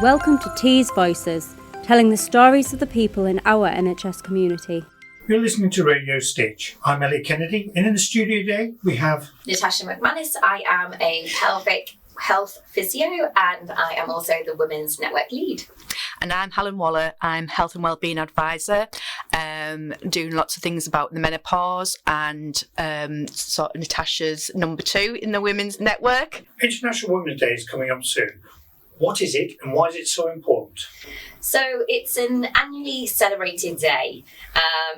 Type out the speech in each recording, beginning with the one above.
Welcome to Tees Voices, telling the stories of the people in our NHS community. You're listening to Radio Stitch. I'm Ellie Kennedy, and in the studio today we have Natasha McManus. I am a pelvic health physio, and I am also the Women's Network lead. And I'm Helen Waller. I'm health and wellbeing advisor, doing lots of things about the menopause and sort of Natasha's number 2 in the Women's Network. International Women's Day is coming up soon. What is it and why is it so important? So it's an annually celebrated day.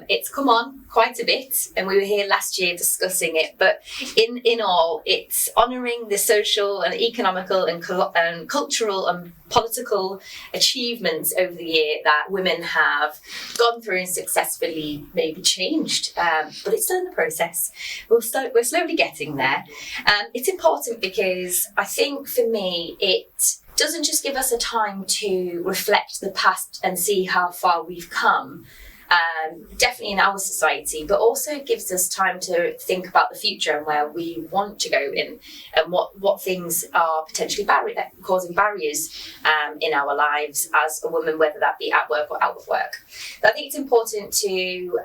It's come on quite a bit, and we were here last year discussing it, but in all, it's honouring the social and economical and cultural and political achievements over the year that women have gone through and successfully maybe changed, but it's still in the process. We're slowly getting there. It's important because I think for me it doesn't just give us a time to reflect the past and see how far we've come, definitely in our society, but also gives us time to think about the future and where we want to go in, and what things are potentially causing barriers in our lives as a woman, whether that be at work or out of work. But I think it's important to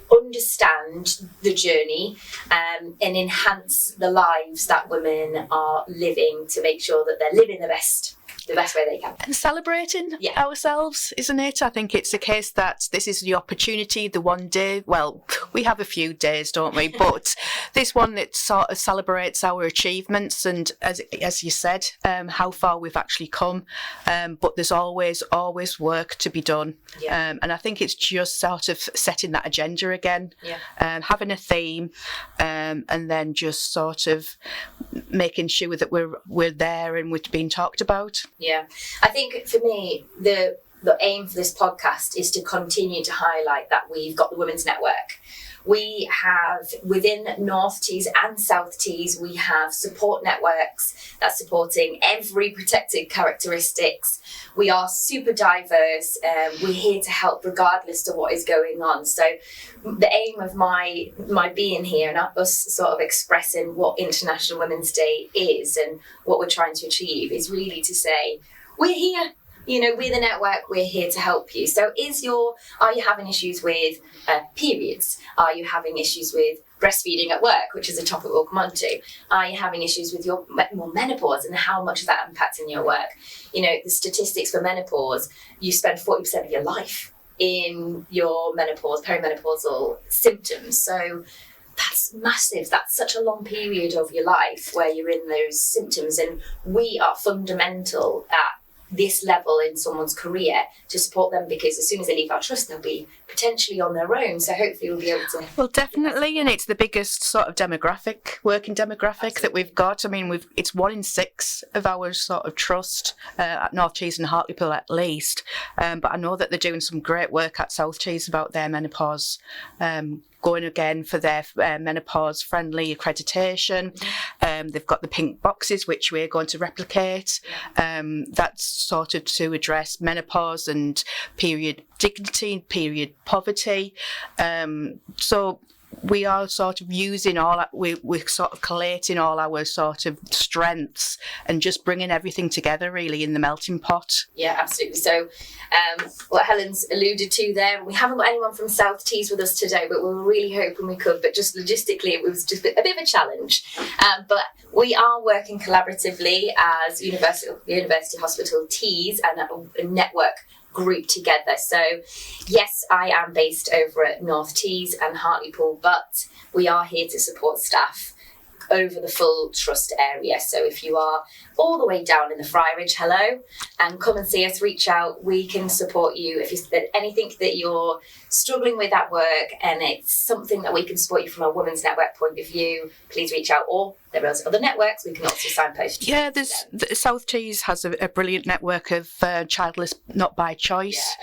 understand the journey and enhance the lives that women are living, to make sure that they're living the best way they can. And celebrating ourselves, isn't it? I think it's a case that this is the opportunity, the one day, well, we have a few days, don't we? But this one that sort of celebrates our achievements and, as you said, how far we've actually come. But there's always work to be done. Yeah. And I think it's just sort of setting that agenda again, having a theme, and then just sort of making sure that we're there and we're being talked about. Yeah, I think for me, the aim for this podcast is to continue to highlight that we've got the Women's Network. We have, within North Tees and South Tees, we have support networks that's supporting every protected characteristics. We are super diverse. We're here to help regardless of what is going on. So the aim of my being here and us sort of expressing what International Women's Day is and what we're trying to achieve is really to say, we're here. You know, we're the network, we're here to help you. So are you having issues with periods? Are you having issues with breastfeeding at work, which is a topic we'll come on to? Are you having issues with your menopause and how much is that impacting your work? You know, the statistics for menopause, you spend 40% of your life in your perimenopausal symptoms. So that's massive. That's such a long period of your life where you're in those symptoms, and we are fundamental at this level in someone's career to support them, because as soon as they leave our trust, they'll be potentially on their own. So hopefully we'll be able to. Well, definitely, and it's the biggest sort of working demographic Absolutely. That we've got. I mean, it's 1 in 6 of our sort of trust at North Tees and Hartlepool at least. But I know that they're doing some great work at South Tees about their menopause. Going again for their menopause-friendly accreditation. They've got the pink boxes, which we're going to replicate. That's sort of to address menopause and period dignity, period poverty. So we are sort of using we're sort of collating all our sort of strengths and just bringing everything together really in the melting pot. Yeah, absolutely. So what Helen's alluded to there, we haven't got anyone from South Tees with us today, but we were really hoping we could, but just logistically it was just a bit of a challenge. But we are working collaboratively as University Hospital Tees and a network group together. So yes, I am based over at North Tees and Hartlepool, but we are here to support staff over the full trust area. So if you are all the way down in the Friarage, hello, and come and see us, reach out. We can support you. If there's anything that you're struggling with at work and it's something that we can support you from a Women's Network point of view, please reach out. Or there are other networks we can also signpost. Yeah, South Tees has a brilliant network of childless not by choice.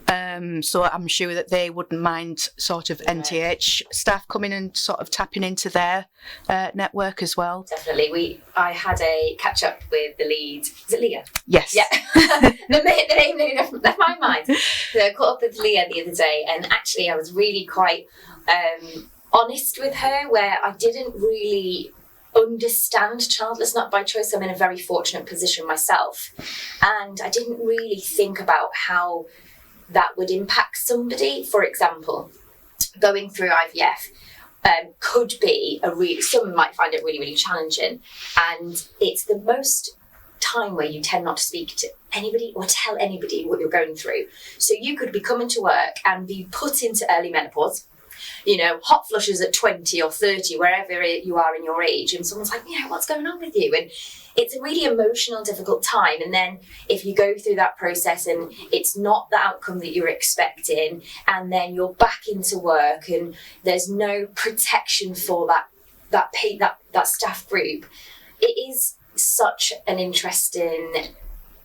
Yeah, so I'm sure that they wouldn't mind sort of NTH staff coming and sort of tapping into their network as well. Definitely. I had a catch up with the lead. Is it Leah? Yes. Yeah. the name left my mind. So I caught up with Leah the other day, and actually I was really quite honest with her, where I didn't really understand childless not by choice. I'm in a very fortunate position myself, and I didn't really think about how that would impact somebody. For example, going through IVF could be some might find it really, really challenging, and it's the most time where you tend not to speak to anybody or tell anybody what you're going through. So you could be coming to work and be put into early menopause, hot flushes at 20 or 30, wherever you are in your age, and someone's like, what's going on with you? And it's a really emotional, difficult time. And then if you go through that process and it's not the outcome that you're expecting, and then you're back into work and there's no protection for that staff group, it is such an interesting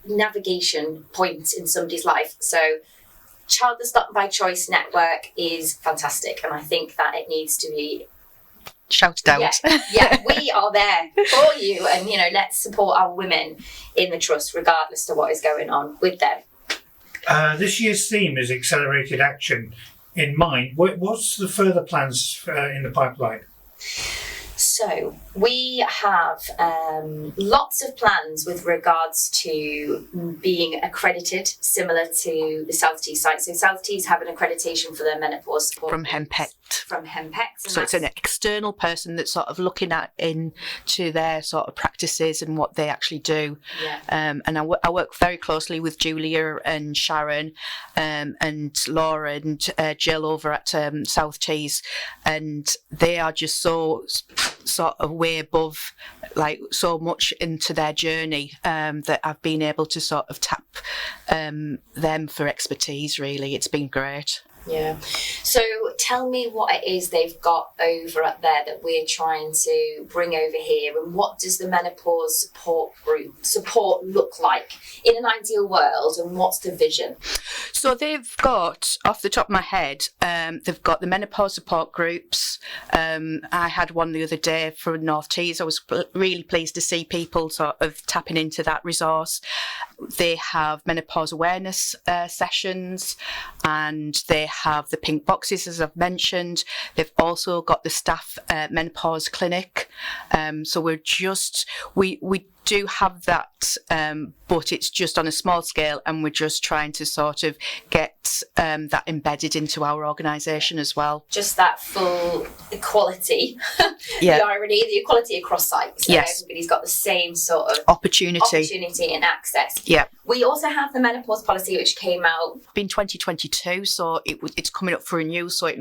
navigation point in somebody's life. So Childless Not by Choice Network is fantastic, and I think that it needs to be shouted out. Yeah, we are there for you, and let's support our women in the trust regardless of what is going on with them. This year's theme is accelerated action. In mind, what's the further plans in the pipeline? So we have lots of plans with regards to being accredited, similar to the South Tees site. So South Tees have an accreditation for their menopause support. From HEMPECT. So it's an external person that's sort of looking into their sort of practices and what they actually do. Yeah. And I work very closely with Julia and Sharon and Laura and Jill over at South Tees, and they are just so sort of way above, like, so much into their journey that I've been able to sort of tap them for expertise. Really, it's been great. Yeah. So tell me what it is they've got over up there that we're trying to bring over here, and what does the menopause support look like in an ideal world, and what's the vision? So they've got, off the top of my head, they've got the menopause support groups. I had one the other day for North Tees. I was really pleased to see people sort of tapping into that resource. They have menopause awareness sessions, and they have the pink boxes, as I've mentioned. They've also got the staff menopause clinic. So we do have that, but it's just on a small scale, and we're just trying to sort of get that embedded into our organisation as well. Just that full equality, Yeah. The irony, the equality across sites. So Yes. Everybody's got the same sort of Opportunity and access. Yeah. We also have the menopause policy, which came out. Been 2022, so it's coming up for renewal. So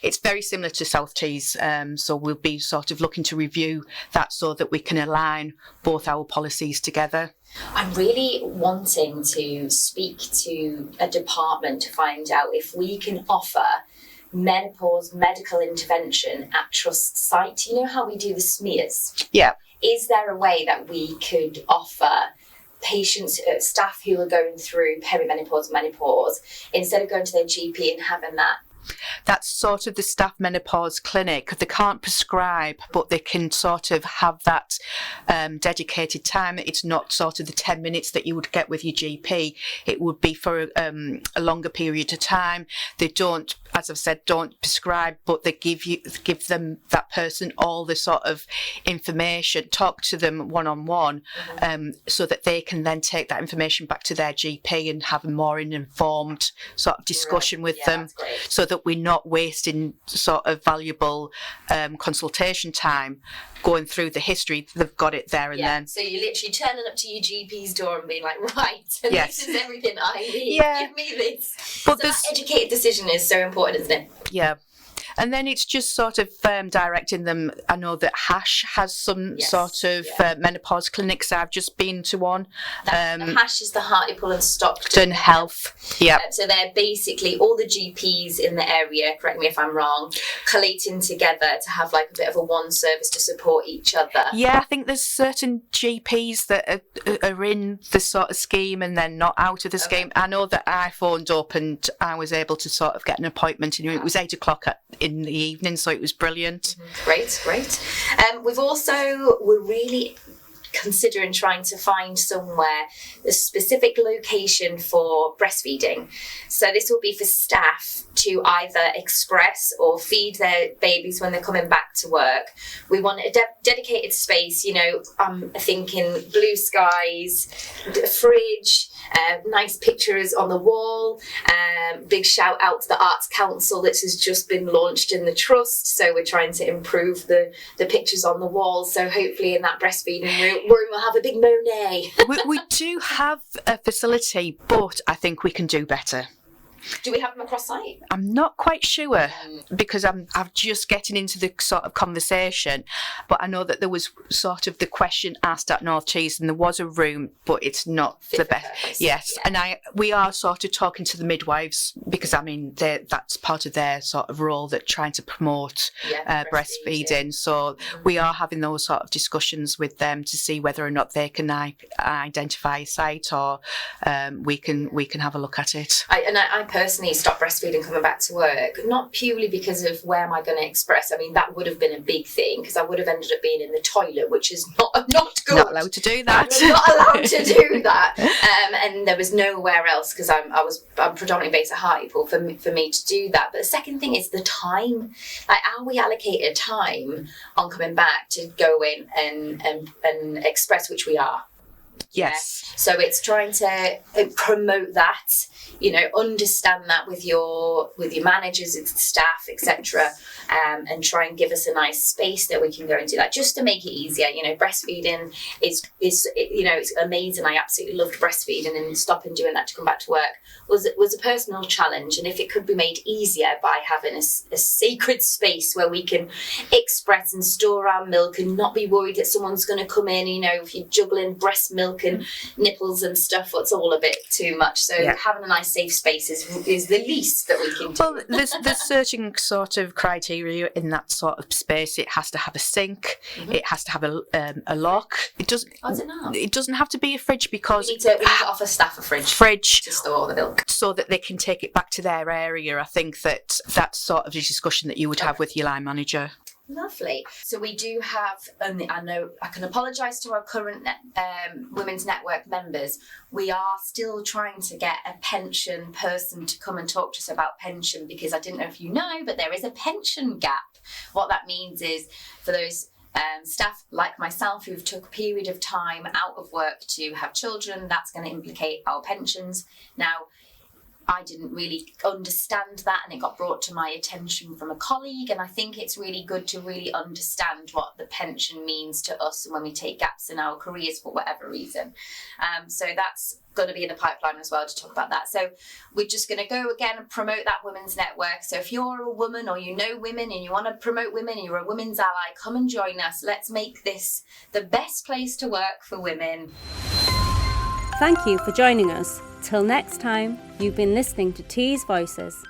it's very similar to South Tees. So we'll be sort of looking to review that so that we can align both our policies together. I'm really wanting to speak to a department to find out if we can offer menopause medical intervention at trust site. You know how we do the smears? Yeah. Is there a way that we could offer patients, staff who are going through perimenopause, menopause, instead of going to their GP and having that? That's sort of the staff menopause clinic. They can't prescribe, but they can sort of have that dedicated time. It's not sort of the 10 minutes that you would get with your GP. It would be for a longer period of time. They don't, as I've said, don't prescribe, but they give that person all the sort of information, talk to them one-on-one, so that they can then take that information back to their GP and have a more informed sort of discussion with them, so that we're not wasting sort of valuable consultation time going through the history. They've got it there and then. So you're literally turning up to your GP's door and being like, right, and Yes. this is everything I need. Yeah. Give me this. But So that educated decision is so important, isn't it? Yeah. And then it's just sort of directing them. I know that Hash has some sort of menopause clinics. I've just been to one. The Hash is the Hartlepool and Stockton Done Health. Yeah. So they're basically all the GPs in the area, correct me if I'm wrong, collating together to have like a bit of a one service to support each other. Yeah, I think there's certain GPs that are in the sort of scheme and then not out of the scheme. I know that I phoned up and I was able to sort of get an appointment, and it was 8 o'clock in the evening, so it was brilliant. Great. We're really considering trying to find somewhere, a specific location for breastfeeding. So this will be for staff to either express or feed their babies when they're coming back to work. We want a dedicated space, you know, I'm thinking blue skies, a fridge, nice pictures on the wall, big shout out to the Arts Council that has just been launched in the Trust, so we're trying to improve the pictures on the wall, so hopefully in that breastfeeding room we'll have a big Monet. we do have a facility, but I think we can do better. Do we have them across site? I'm not quite sure because I'm just getting into the sort of conversation, but I know that there was sort of the question asked at North Tees and there was a room, but it's not the best. Yes, yeah. And we are sort of talking to the midwives because I mean that's part of their sort of role, that trying to promote breastfeeding. So we are having those sort of discussions with them to see whether or not they can identify a site, or we can have a look at it. I personally stopped breastfeeding coming back to work, not purely because of where am I going to express. I mean, that would have been a big thing because I would have ended up being in the toilet, which is not good. Not allowed to do that. I'm not allowed to do that. And there was nowhere else because I'm predominantly based at Hartlepool for me to do that. But the second thing is the time. Like, are we allocated time on coming back to go in and express, which we are? Yes. Yeah. So it's trying to promote that, you know, understand that with your managers and staff, etc., and try and give us a nice space that we can go and do that, just to make it easier. You know, breastfeeding is you know, it's amazing. I absolutely loved breastfeeding, and stopping doing that to come back to work was a personal challenge. And if it could be made easier by having a sacred space where we can express and store our milk and not be worried that someone's going to come in, you know, if you're juggling breast milk and nipples and stuff, it's all a bit too much. So having a nice safe space is the least that we can do. Well, there's certain sort of criteria in that sort of space. It has to have a sink. Mm-hmm. It has to have a lock. It doesn't. It doesn't have to be a fridge because we need to offer staff a fridge to store the milk, so that they can take it back to their area. I think that's sort of a discussion that you would have with your line manager. Lovely. So we do have, I know I can apologise to our current Women's Network members. We are still trying to get a pension person to come and talk to us about pension, because I didn't know if you know, but there is a pension gap. What that means is for those staff like myself who've took a period of time out of work to have children, that's going to implicate our pensions. Now, I didn't really understand that, and it got brought to my attention from a colleague, and I think it's really good to really understand what the pension means to us when we take gaps in our careers for whatever reason. So that's going to be in the pipeline as well to talk about that. So we're just going to go again and promote that women's network. So if you're a woman or you know women and you want to promote women and you're a women's ally, come and join us. Let's make this the best place to work for women. Thank you for joining us. Till next time, you've been listening to Tees Voices.